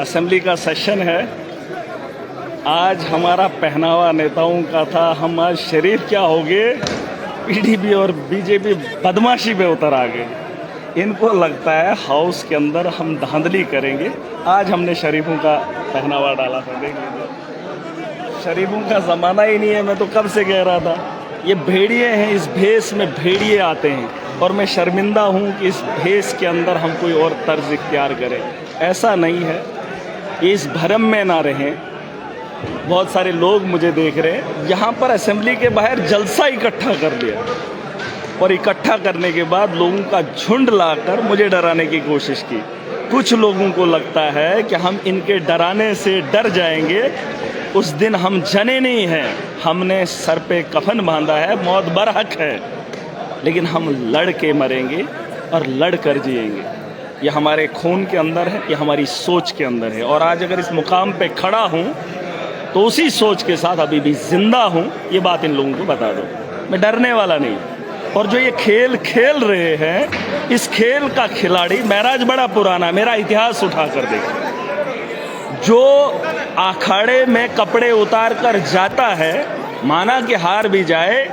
Assembly का session है। आज हमारा पहनावा नेताओं का था, हम आज शरीफ क्या हो गए, पीडीपी और बीजेपी बदमाशी पे उतर आ गए। इनको लगता है हाउस के अंदर हम धांधली करेंगे। आज हमने शरीफों का पहनावा डाला था, देख लीजिए। शरीफों का ज़माना ही नहीं है, मैं तो कब से कह रहा था। ये भेड़िए हैं, इस भेष में भेड़िए आते हैं और मैं शर्मिंदा हूँ कि इस भेष के अंदर हम कोई और तर्ज इख्तियार करें। ऐसा नहीं है, इस भरम में ना रहें। बहुत सारे लोग मुझे देख रहे हैं, यहाँ पर असेंबली के बाहर जलसा इकट्ठा कर दिया और इकट्ठा करने के बाद लोगों का झुंड लाकर मुझे डराने की कोशिश की। कुछ लोगों को लगता है कि हम इनके डराने से डर जाएंगे। उस दिन हम जने नहीं हैं, हमने सर पे कफन बांधा है, मौत बरहक है, लेकिन हम लड़ के मरेंगे और लड़ कर जिएंगे। ये हमारे खून के अंदर है, ये हमारी सोच के अंदर है। और आज अगर इस मुकाम पे खड़ा हूँ तो उसी सोच के साथ अभी भी जिंदा हूँ। ये बात इन लोगों को बता दो, मैं डरने वाला नहीं। और जो ये खेल खेल रहे हैं, इस खेल का खिलाड़ी महराज बड़ा पुराना, मेरा इतिहास उठा कर देखिए। जो अखाड़े में कपड़े उतार कर जाता है, माना कि हार भी जाए,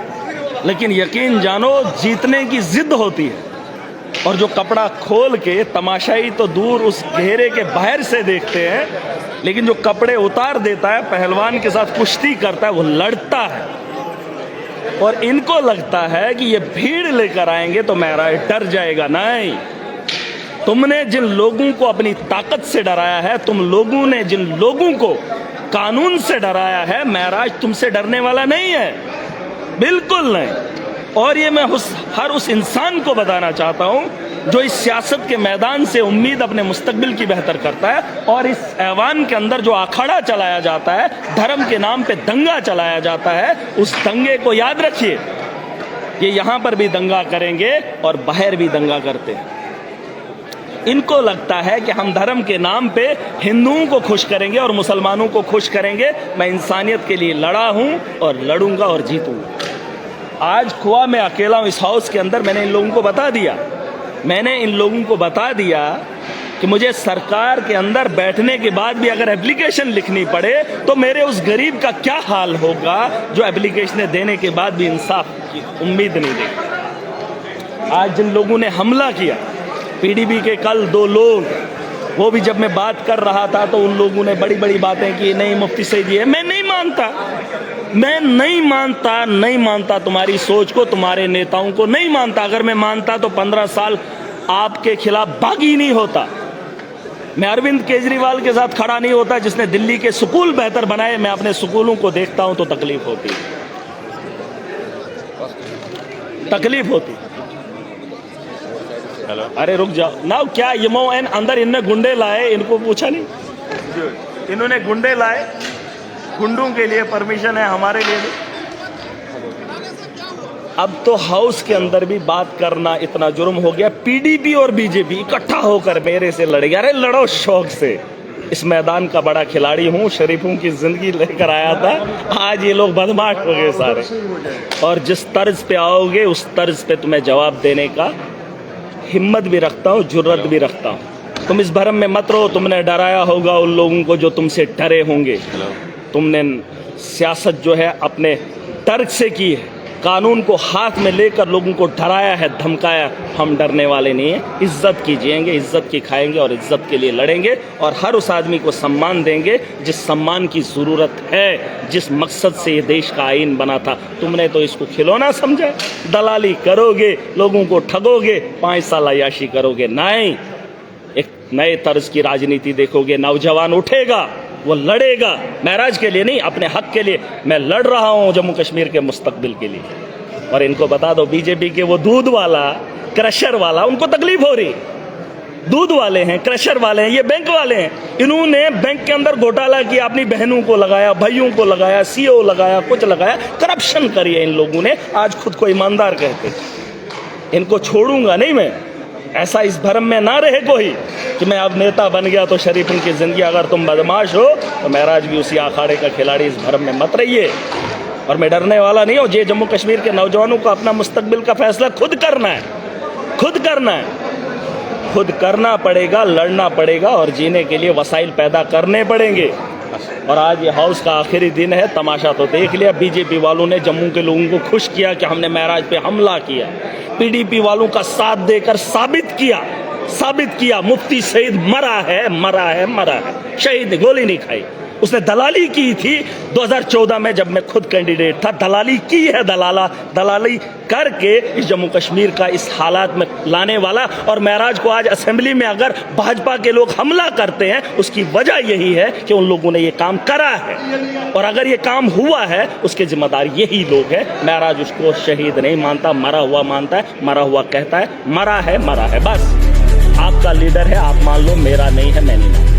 लेकिन यकीन जानो जीतने की जिद होती है। और जो कपड़ा खोल के तमाशाई तो दूर उस घेरे के बाहर से देखते हैं, लेकिन जो कपड़े उतार देता है, पहलवान के साथ कुश्ती करता है, वो लड़ता है। और इनको लगता है कि ये भीड़ लेकर आएंगे तो महराज डर जाएगा। नहीं, तुमने जिन लोगों को अपनी ताकत से डराया है, तुम लोगों ने जिन लोगों को कानून से डराया है, महराज तुमसे डरने वाला नहीं है, बिल्कुल नहीं। और ये मैं हर उस इंसान को बताना चाहता हूँ जो इस सियासत के मैदान से उम्मीद अपने मुस्तकबिल की बेहतर करता है। और इस ऐवान के अंदर जो अखाड़ा चलाया जाता है, धर्म के नाम पे दंगा चलाया जाता है, उस दंगे को याद रखिए। ये यहाँ पर भी दंगा करेंगे और बाहर भी दंगा करते हैं। इनको लगता है कि हम धर्म के नाम पे हिंदुओं को खुश करेंगे और मुसलमानों को खुश करेंगे। मैं इंसानियत के लिए लड़ा हूँ और लड़ूंगा और जीतूंगा। आज खुआ मैं अकेला हूँ इस हाउस के अंदर। मैंने इन लोगों को बता दिया कि मुझे सरकार के अंदर बैठने के बाद भी अगर एप्लीकेशन लिखनी पड़े तो मेरे उस गरीब का क्या हाल होगा जो एप्लीकेशनें देने के बाद भी इंसाफ की उम्मीद नहीं देगा। आज जिन लोगों ने हमला किया, पीडीपी के कल 2 लोग, वो भी जब मैं बात कर रहा था तो उन लोगों ने बड़ी बड़ी बातें की। नहीं, मुफ्ती सईद है, मैं नहीं मानता तुम्हारी सोच को, तुम्हारे नेताओं को नहीं मानता। अगर मैं मानता तो 15 साल आपके खिलाफ बागी नहीं होता। मैं अरविंद केजरीवाल के साथ खड़ा नहीं होता जिसने दिल्ली के स्कूल बेहतर बनाए। मैं अपने स्कूलों को देखता हूं तो तकलीफ होती। हेलो, अरे रुक जाओ ना, क्या यमो एन अंदर इनने गुंडे लाए, इनको पूछा नहीं? इन्होंने गुंडे लाए, गुंडों के लिए परमिशन है, हमारे लिए भी। अब तो हाउस के अंदर भी बात करना इतना जुर्म हो गया। पीडीपी और बीजेपी इकट्ठा होकर मेरे से लड़ेगा। अरे लड़ो शौक से, इस मैदान का बड़ा खिलाड़ी हूँ, शरीफों की जिंदगी लेकर आया था। आज ये लोग बदमाश हो गए सारे। और जिस तर्ज पे आओगे उस तर्ज पे तुम्हें जवाब देने का हिम्मत भी रखता हूँ, जुर्रत भी रखता हूँ। तुम इस भरम में मत रहो। तुमने डराया होगा उन लोगों को जो तुमसे डरे होंगे। तुमने सियासत जो है अपने तर्क से की है, कानून को हाथ में लेकर लोगों को डराया है, धमकाया। हम डरने वाले नहीं हैं। इज्जत की जिएंगे, इज्जत की खाएंगे और इज्जत के लिए लड़ेंगे। और हर उस आदमी को सम्मान देंगे जिस सम्मान की ज़रूरत है, जिस मकसद से ये देश का आईन बना था। तुमने तो इसको खिलौना समझा। दलाली करोगे, लोगों को ठगोगे, 5 साल अय्याशी करोगे। नहीं, एक नए तर्ज की राजनीति देखोगे। नौजवान उठेगा, वो लड़ेगा, महराज के लिए नहीं, अपने हक के लिए। मैं लड़ रहा हूँ जम्मू कश्मीर के मुस्तकबिल के लिए। और इनको बता दो, बीजेपी के वो दूध वाला, क्रशर वाला, उनको तकलीफ हो रही। दूध वाले हैं, क्रशर वाले हैं, ये बैंक वाले हैं। इन्होंने बैंक के अंदर घोटाला किया, अपनी बहनों को लगाया, भाइयों को लगाया, सीओ लगाया, कुछ लगाया, करप्शन करी है इन लोगों ने। आज खुद को ईमानदार कहते। इनको छोड़ूंगा नहीं मैं। ऐसा इस भरम में ना रहे कोई कि मैं अब नेता बन गया तो शरीफ उनकी जिंदगी। अगर तुम बदमाश हो तो महराज भी उसी अखाड़े का खिलाड़ी। इस भरम में मत रहिए। और मैं डरने वाला नहीं हूँ। ये जम्मू कश्मीर के नौजवानों को अपना मुस्तकबिल का फैसला खुद करना है। खुद करना पड़ेगा, लड़ना पड़ेगा और जीने के लिए वसाइल पैदा करने पड़ेंगे। और आज ये हाउस का आखिरी दिन है। तमाशा तो देख लिया, बीजेपी वालों ने जम्मू के लोगों को खुश किया कि हमने महराज पे हमला किया। पीडीपी वालों का साथ देकर साबित किया मुफ्ती सईद मरा है। शहीद ने गोली नहीं खाई, उसने दलाली की थी 2014 में जब मैं खुद कैंडिडेट था। दलाली की है, दलाली करके इस जम्मू कश्मीर का इस हालात में लाने वाला। और महराज को आज असेंबली में अगर भाजपा के लोग हमला करते हैं, उसकी वजह यही है कि उन लोगों ने ये काम करा है। और अगर ये काम हुआ है, उसके जिम्मेदार यही लोग हैं। महराज उसको शहीद नहीं मानता, मरा हुआ मानता है, मरा हुआ कहता है। मरा है बस। आपका लीडर है, आप मान लो, मेरा नहीं है, मैं नहीं मानता।